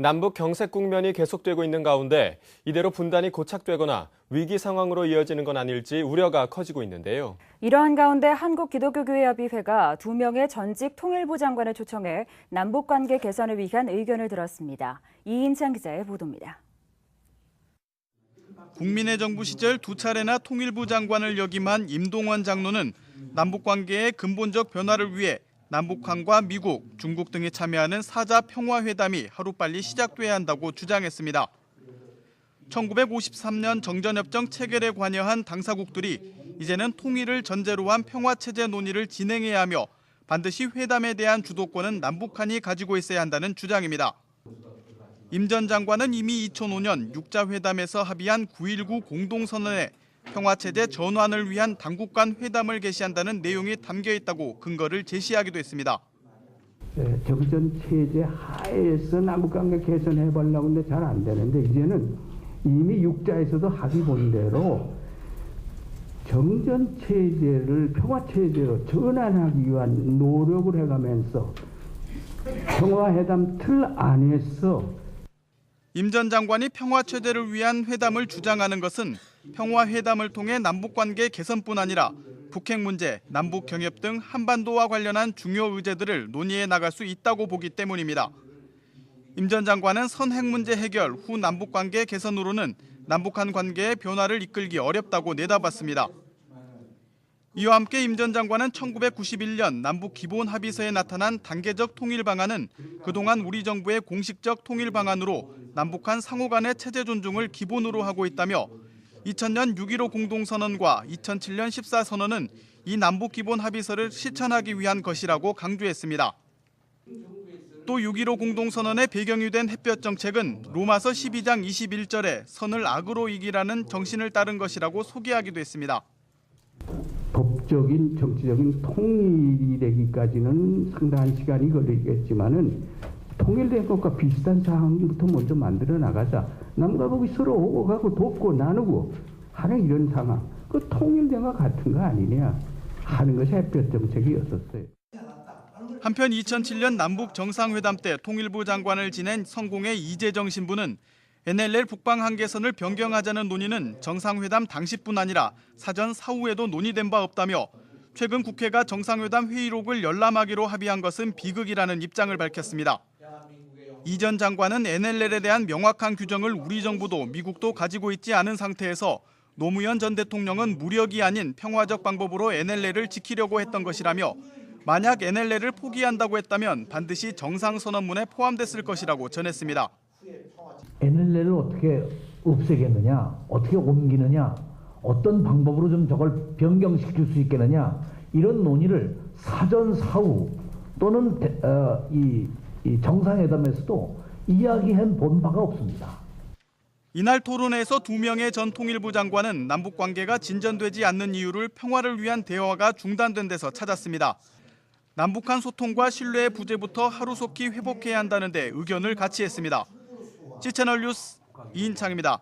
남북 경색 국면이 계속되고 있는 가운데 이대로 분단이 고착되거나 위기 상황으로 이어지는 건 아닐지 우려가 커지고 있는데요. 이러한 가운데 한국기독교교회협의회가 2명의 전직 통일부 장관을 초청해 남북관계 개선을 위한 의견을 들었습니다. 이인찬 기자의 보도입니다. 국민의 정부 시절 2차례나 통일부 장관을 역임한 임동원 장로는 남북관계의 근본적 변화를 위해 남북한과 미국, 중국 등이 참여하는 4자 평화회담이 하루빨리 시작돼야 한다고 주장했습니다. 1953년 정전협정 체결에 관여한 당사국들이 이제는 통일을 전제로 한 평화체제 논의를 진행해야 하며 반드시 회담에 대한 주도권은 남북한이 가지고 있어야 한다는 주장입니다. 임 전 장관은 이미 2005년 6자 회담에서 합의한 9.19 공동선언에 평화체제 전환을 위한 당국 간 회담을 개시한다는 내용이 담겨 있다고 근거를 제시하기도 했습니다. 정전체제 하에서 남북관계 개선해보려고 하는데 잘 안 되는데 이제는 이미 6자에서도 합의 본 대로 정전체제를 평화체제로 전환하기 위한 노력을 해가면서 평화회담 틀 안에서 임 전 장관이 평화체제를 위한 회담을 주장하는 것은 평화회담을 통해 남북관계 개선뿐 아니라 북핵 문제, 남북 경협 등 한반도와 관련한 중요 의제들을 논의해 나갈 수 있다고 보기 때문입니다. 임 전 장관은 선핵 문제 해결 후 남북관계 개선으로는 남북한 관계의 변화를 이끌기 어렵다고 내다봤습니다. 이와 함께 임 전 장관은 1991년 남북 기본 합의서에 나타난 단계적 통일 방안은 그동안 우리 정부의 공식적 통일 방안으로 남북한 상호 간의 체제 존중을 기본으로 하고 있다며 2000년 6.15 공동선언과 2007년 14선언은 이 남북 기본 합의서를 실천하기 위한 것이라고 강조했습니다. 또 6.15 공동선언의 배경이 된 햇볕 정책은 로마서 12장 21절에 선을 악으로 이기라는 정신을 따른 것이라고 소개하기도 했습니다. 법적인 정치적인 통일이 되기까지는 상당한 시간이 걸리겠지만은 통일된 것과 비슷한 상황부터 먼저 만들어 나가자. 남과 북이 서로 오고 가고 돕고 나누고 하는 이런 상황. 그 통일된 것 같은 거 아니냐 하는 것이 햇볕 정책이었었어요. 한편 2007년 남북 정상회담 때 통일부 장관을 지낸 성공의 이재정 신부는 NLL 북방 한계선을 변경하자는 논의는 정상회담 당시뿐 아니라 사전 사후에도 논의된 바 없다며 최근 국회가 정상회담 회의록을 열람하기로 합의한 것은 비극이라는 입장을 밝혔습니다. 이 전 장관은 NLL에 대한 명확한 규정을 우리 정부도 미국도 가지고 있지 않은 상태에서 노무현 전 대통령은 무력이 아닌 평화적 방법으로 NLL을 지키려고 했던 것이라며 만약 NLL을 포기한다고 했다면 반드시 정상선언문에 포함됐을 것이라고 전했습니다. NLL을 어떻게 없애겠느냐, 어떻게 옮기느냐, 어떤 방법으로 좀 저걸 변경시킬 수 있겠느냐 이런 논의를 사전 사후 또는 이 정상회담에서도 이야기한 본 바가 없습니다. 이날 토론회에서 2명의 전 통일부 장관은 남북관계가 진전되지 않는 이유를 평화를 위한 대화가 중단된 데서 찾았습니다. 남북한 소통과 신뢰의 부재부터 하루속히 회복해야 한다는 데 의견을 같이 했습니다. C채널 뉴스 이인창입니다.